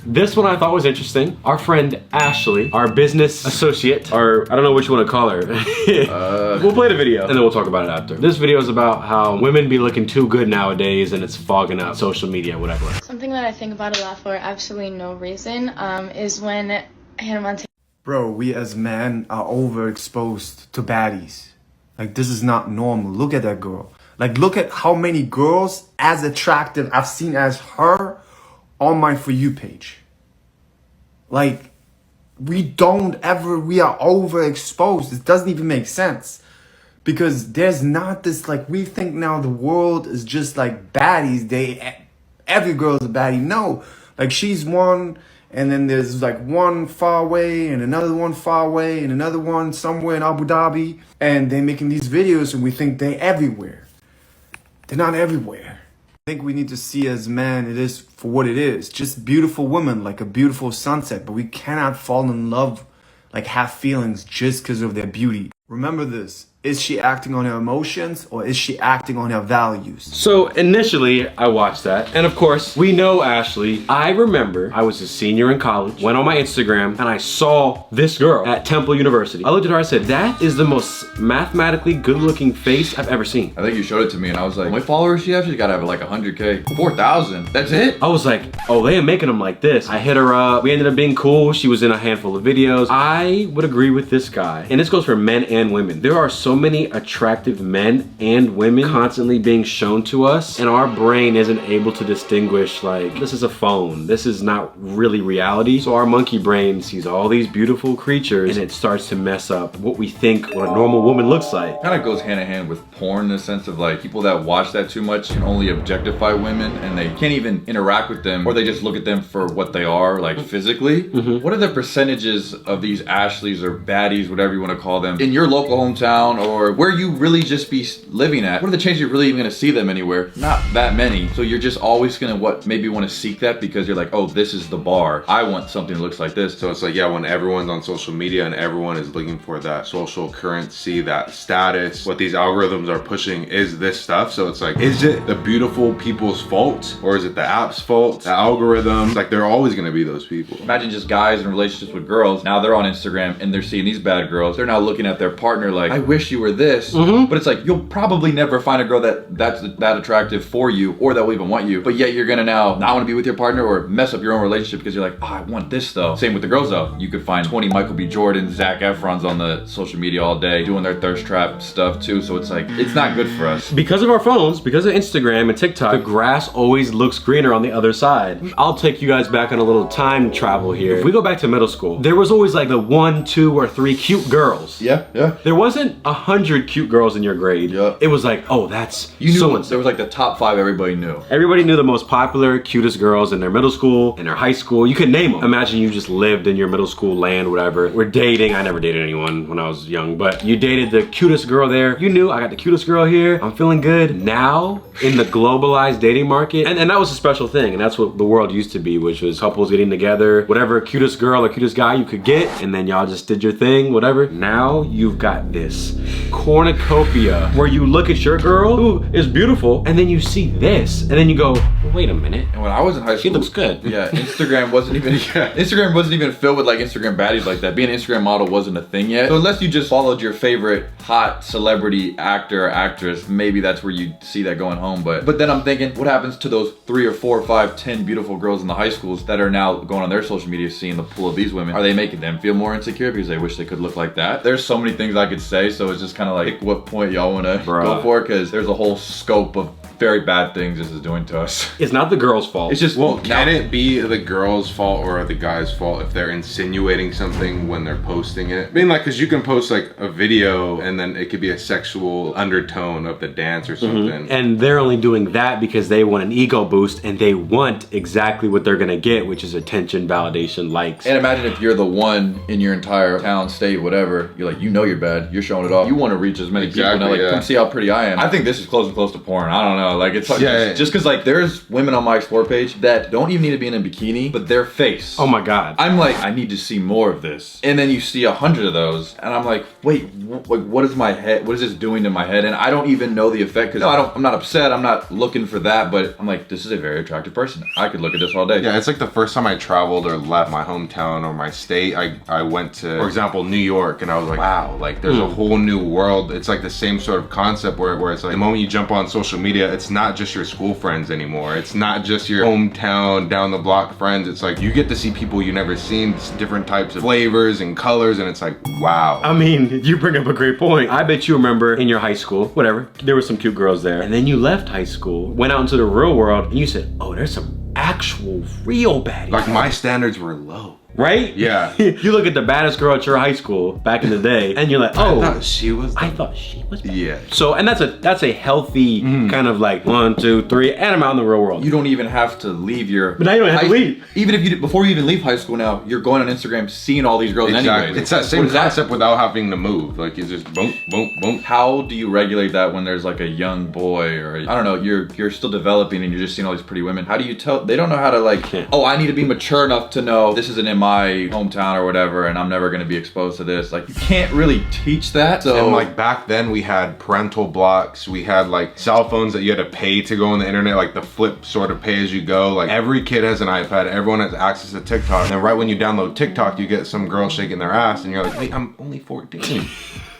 This one I thought was interesting. Our friend Ashley, our business associate, or I don't know what you want to call her. We'll play the video and then we'll talk about it after. This video is about how women be looking too good nowadays and it's fogging up social media, whatever. Something that I think about a lot for absolutely no reason is when Hannah Montana. Bro, we as men are overexposed to baddies. Like, this is not normal. Look at that girl. Like, look at how many girls as attractive I've seen as her on my For You page. Like, we are overexposed. It doesn't even make sense. Because there's not this, like, we think now the world is just like baddies. Every girl's a baddie. No. Like, she's one, and then there's like one far away, and another one far away, and another one somewhere in Abu Dhabi. And they're making these videos, and we think they're everywhere. They're not everywhere. I think we need to see as men it is for what it is. Just beautiful women, like a beautiful sunset. But we cannot fall in love, like have feelings just because of their beauty. Remember this. Is she acting on her emotions or is she acting on her values? So initially I watched that, and of course we know Ashley. I remember I was a senior in college, went on my Instagram and I saw this girl at Temple University. I looked at her, I said, that is the most mathematically good looking face I've ever seen. I think you showed it to me and I was like, how many followers she have? She's gotta have like 100K. 4,000, that's it? I was like, oh, they ain't making them like this. I hit her up, we ended up being cool. She was in a handful of videos. I would agree with this guy, and this goes for men and women. There are so many attractive men and women constantly being shown to us, and our brain isn't able to distinguish, like, this is a phone, this is not really reality. So our monkey brain sees all these beautiful creatures and it starts to mess up what we think what a normal woman looks like. Kind of goes hand in hand with porn in the sense of like people that watch that too much can only objectify women and they can't even interact with them, or they just look at them for what they are, like physically. What are the percentages of these Ashleys or baddies, whatever you want to call them, in your local hometown or where you really just be living at? What are the chances you're really even gonna see them anywhere? Not that many. So you're just always gonna maybe want to seek that because you're like, oh, this is the bar. I want something that looks like this. So it's like, yeah, when everyone's on social media and everyone is looking for that social currency, that status, what these algorithms are pushing is this stuff. So it's like, is it the beautiful people's fault or is it the app's fault? The algorithm, like they're always gonna be those people. Imagine just guys in relationships with girls. Now they're on Instagram and they're seeing these bad girls. They're now looking at their partner like, I wish you were this. But it's like, you'll probably never find a girl that's that attractive for you or that will even want you. But yet you're gonna now not want to be with your partner or mess up your own relationship because you're like, oh, I want this though. Same with the girls though. You could find 20 Michael B. Jordan, Zac Efrons on the social media all day doing their thirst trap stuff too. So it's like, it's not good for us. Because of our phones, because of Instagram and TikTok, the grass always looks greener on the other side. I'll take you guys back on a little time travel here. If we go back to middle school, there was always like the 1, 2, or 3 cute girls. Yeah. There wasn't 100 cute girls in your grade. It was like, oh, that's you knew so-and-so. There was like the top 5 everybody knew. Everybody knew the most popular, cutest girls in their middle school, in their high school. You could name them. Imagine you just lived in your middle school land, whatever. We're dating. I never dated anyone when I was young, but you dated the cutest girl there. You knew, I got the cutest girl here. I'm feeling good. Now, in the globalized dating market, and that was a special thing, and that's what the world used to be, which was couples getting together, whatever cutest girl or cutest guy you could get, and then y'all just did your thing, whatever. Now, you've got this cornucopia where you look at your girl who is beautiful and then you see this and then you go, well, wait a minute. And when I was in high school, she looks good. Yeah, Instagram wasn't even filled with like Instagram baddies like that. Being an Instagram model wasn't a thing yet. So unless you just followed your favorite hot celebrity actor or actress, maybe that's where you see that going home. But then I'm thinking, what happens to those 3 or 4 or 5, 10 beautiful girls in the high schools that are now going on their social media seeing the pool of these women? Are they making them feel more insecure because they wish they could look like that? There's so many things I could say, so it's just kind of like, pick what point y'all want to go for, because there's a whole scope of very bad things this is doing to us. It's not the girl's fault. It's just, well, can it be the girl's fault or the guy's fault if they're insinuating something when they're posting it? I mean, like, because you can post like a video and then it could be a sexual undertone of the dance or something. And they're only doing that because they want an ego boost and they want exactly what they're gonna get, which is attention, validation, likes. And imagine if you're the one in your entire town, state, whatever, you're like, you know you're bad, you're showing it off. You want to reach as many people, and like, come see how pretty I am. I think this is close to porn. I don't know. know. Like it's Yeah. just because like there's women on my explore page that don't even need to be in a bikini, but their face. Oh my God. I'm like, I need to see more of this. And then you see 100 of those, and I'm like, wait, what is my head? What is this doing to my head? And I don't even know the effect because I'm not upset. I'm not looking for that, but I'm like, this is a very attractive person. I could look at this all day. Yeah, it's like the first time I traveled or left my hometown or my state. I went to, for example, New York, and I was like, wow, like there's a whole new world. It's like the same sort of concept where it's like the moment you jump on social media, it's not just your school friends anymore. It's not just your hometown down the block friends. It's like you get to see people you never seen, different types of flavors and colors, and it's like, wow. I mean, you bring up a great point. I bet you remember in your high school, whatever, there were some cute girls there. And then you left high school, went out into the real world, and you said, oh, there's some actual real baddies. Like my standards were low. Right? Yeah. You look at the baddest girl at your high school back in the day, and you're like, oh, I thought she was. I thought she was bad. Yeah. So, and that's a healthy kind of like 1, 2, 3, and I'm out in the real world. You don't even have to leave your. But now you don't have to leave. Even if you before you even leave high school, now you're going on Instagram, seeing all these girls Exactly. anyway. It's that same concept without having to move. Like it's just boom, boom, boom. How do you regulate that when there's like a young boy or I don't know, you're still developing and you're just seeing all these pretty women? How do you tell? They don't know how to like. Oh, I need to be mature enough to know this isn't in my hometown or whatever, and I'm never going to be exposed to this. Like you can't really teach that. So And like back then we had parental blocks, we had like cell phones that you had to pay to go on the internet, like the flip sort of pay as you go. Like every kid has an iPad, everyone has access to TikTok, and right when you download TikTok you get some girl shaking their ass and you're like, wait, I'm only 14.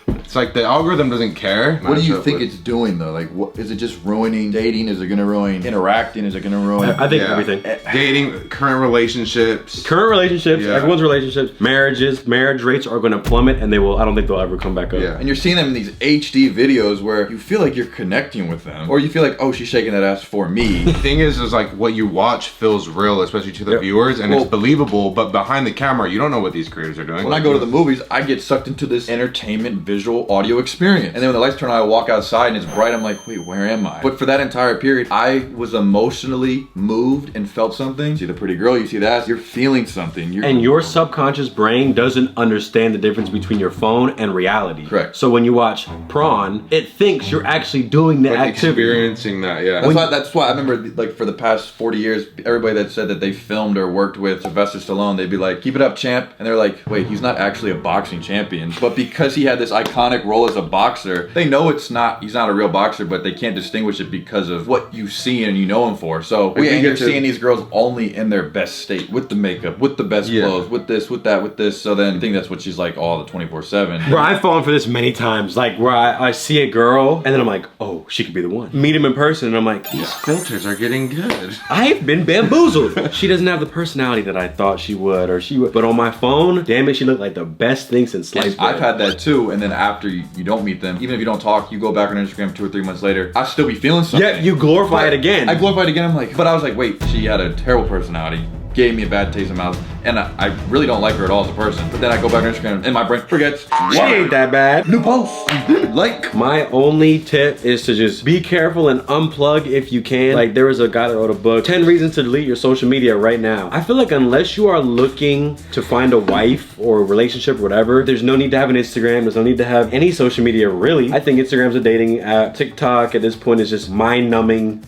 It's like the algorithm doesn't care. what do you think it's doing though? Like what is it just ruining dating? Is it gonna ruin interacting? Is it gonna ruin I think everything. Dating, current relationships. Current relationships, Yeah. everyone's relationships, marriage rates are going to plummet, and I don't think they'll ever come back up. Yeah. and you're seeing them in these HD videos where you feel like you're connecting with them, or you feel like, oh, she's shaking that ass for me. The thing is like what you watch feels real, especially to the Yep. viewers, and Well- it's believable, but behind the camera you don't know what these creators are doing. When I go to the movies, I get sucked into this entertainment, visual, audio experience. And then when the lights turn on, I walk outside and it's bright. I'm like, wait, where am I? But for that entire period, I was emotionally moved and felt something. You see the pretty girl, you see that, you're feeling something. And your subconscious brain doesn't understand the difference between your phone and reality. Correct. So when you watch Prawn, it thinks you're actually doing the like activity. experiencing that, yeah. That's why I remember, like, for the past 40 years, everybody that said that they filmed or worked with Sylvester Stallone, they'd be like, keep it up, champ. And they're like, wait, he's not actually a boxing champion. But because he had this iconic role as a boxer, they know he's not a real boxer, but they can't distinguish it because of what you see and you know him for. So you're seeing these girls only in their best state, with the makeup, with the best clothes, with this, with that, with this. So then I think that's what she's like all the 24/7. Bro, I've fallen for this many times. Like where I see a girl and then I'm like, oh, she could be the one. Meet him in person and I'm like, These filters are getting good. I've been bamboozled. She doesn't have the personality that I thought she would, But on my phone, damn it, she looked like the best thing since sliced bread. I've had that too, and then after you don't meet them, even if you don't talk, you go back on Instagram 2 or 3 months later, I still be feeling something. Yeah, you glorify it again. I glorify it again. But I was like, wait, she had a terrible personality, gave me a bad taste in my mouth, and I really don't like her at all as a person. But then I go back on Instagram and my brain forgets. She ain't that bad. New post. Like. My only tip is to just be careful and unplug if you can. Like there was a guy that wrote a book, 10 reasons to delete your social media right now. I feel like unless you are looking to find a wife or a relationship or whatever, there's no need to have an Instagram. There's no need to have any social media really. I think Instagram's a dating app. TikTok at this point is just mind numbing,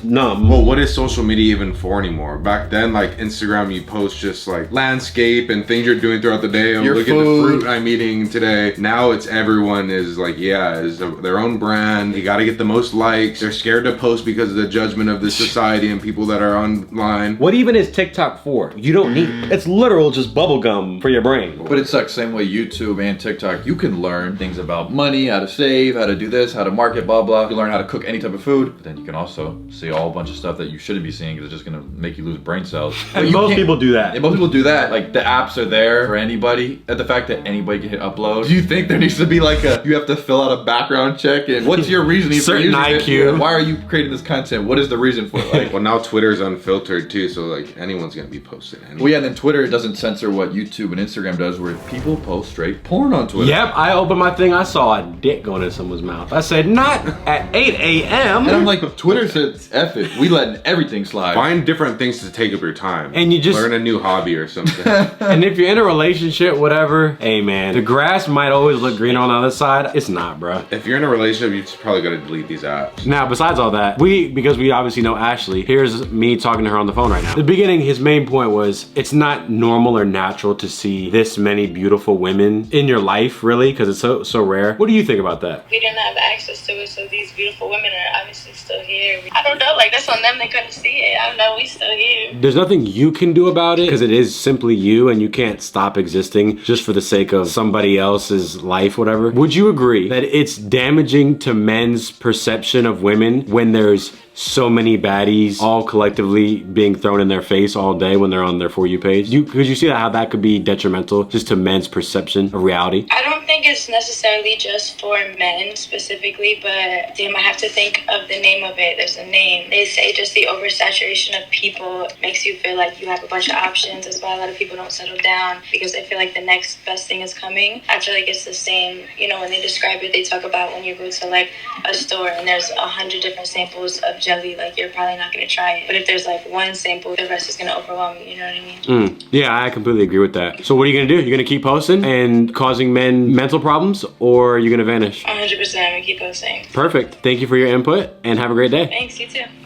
numb. Well, what is social media even for anymore? Back then, like Instagram, you post just like landscape and things you're doing throughout the day. Oh, Your look at the food. fruit I'm eating today. Now it's everyone is like, is their own brand. You got to get the most likes. They're scared to post because of the judgment of the society and people that are online. What even is TikTok for? You don't need, it's literal just bubblegum for your brain. But it sucks same way YouTube and TikTok. You can learn things about money, how to save, how to do this, how to market, blah, blah. You can learn how to cook any type of food. But then you can also see a whole bunch of stuff that you shouldn't be seeing because it's just going to make you lose brain cells. But And you most can't- people do that. Yeah, most people do that. Like the apps are there for anybody. At the fact that anybody can hit upload. Do you think there needs to be like you have to fill out a background check and what's your reasoning for Certain using it? IQ. Why are you creating this content? What is the reason for it? Like, Well, now Twitter's unfiltered too, so like anyone's gonna be posted. well, yeah, and then Twitter doesn't censor what YouTube and Instagram does, where people post straight porn on Twitter. Yep, I opened my thing, I saw a dick going in someone's mouth. I said, not at 8 a.m. And I'm like, Twitter said, F it. We letting everything slide. Find different things to take up your time. And you just- learn a new hobby. Chubby or something. And if you're in a relationship, whatever, hey man, the grass might always look green on the other side. It's not, bro. If you're in a relationship, you probably gotta delete these apps. Now, besides all that, because we obviously know Ashley, here's me talking to her on the phone right now. The beginning, his main point was, it's not normal or natural to see this many beautiful women in your life, really, because it's so rare. What do you think about that? We didn't have access to it, so these beautiful women are obviously still here. I don't know, like that's on them, they couldn't see it. I don't know, we still here. There's nothing you can do about it because it is simply you and you can't stop existing just for the sake of somebody else's life, whatever. Would you agree that it's damaging to men's perception of women when there's so many baddies all collectively being thrown in their face all day when they're on their For You page? Could you see how that could be detrimental just to men's perception of reality? I don't think it's necessarily just for men specifically, but they might have to think of the name of it. There's a name. They say just the oversaturation of people makes you feel like you have a bunch of options. That's why a lot of people don't settle down, because they feel like the next best thing is coming. I feel like it's the same, you know, when they describe it, they talk about when you go to like a store and there's 100 different samples of jelly, like you're probably not going to try it. But if there's like one sample, the rest is going to overwhelm you, you know what I mean? Yeah, I completely agree with that. So what are you going to do? You're going to keep posting and causing men mental problems, or are you going to vanish? 100%, I'm going to keep posting. Perfect. Thank you for your input and have a great day. Thanks, you too.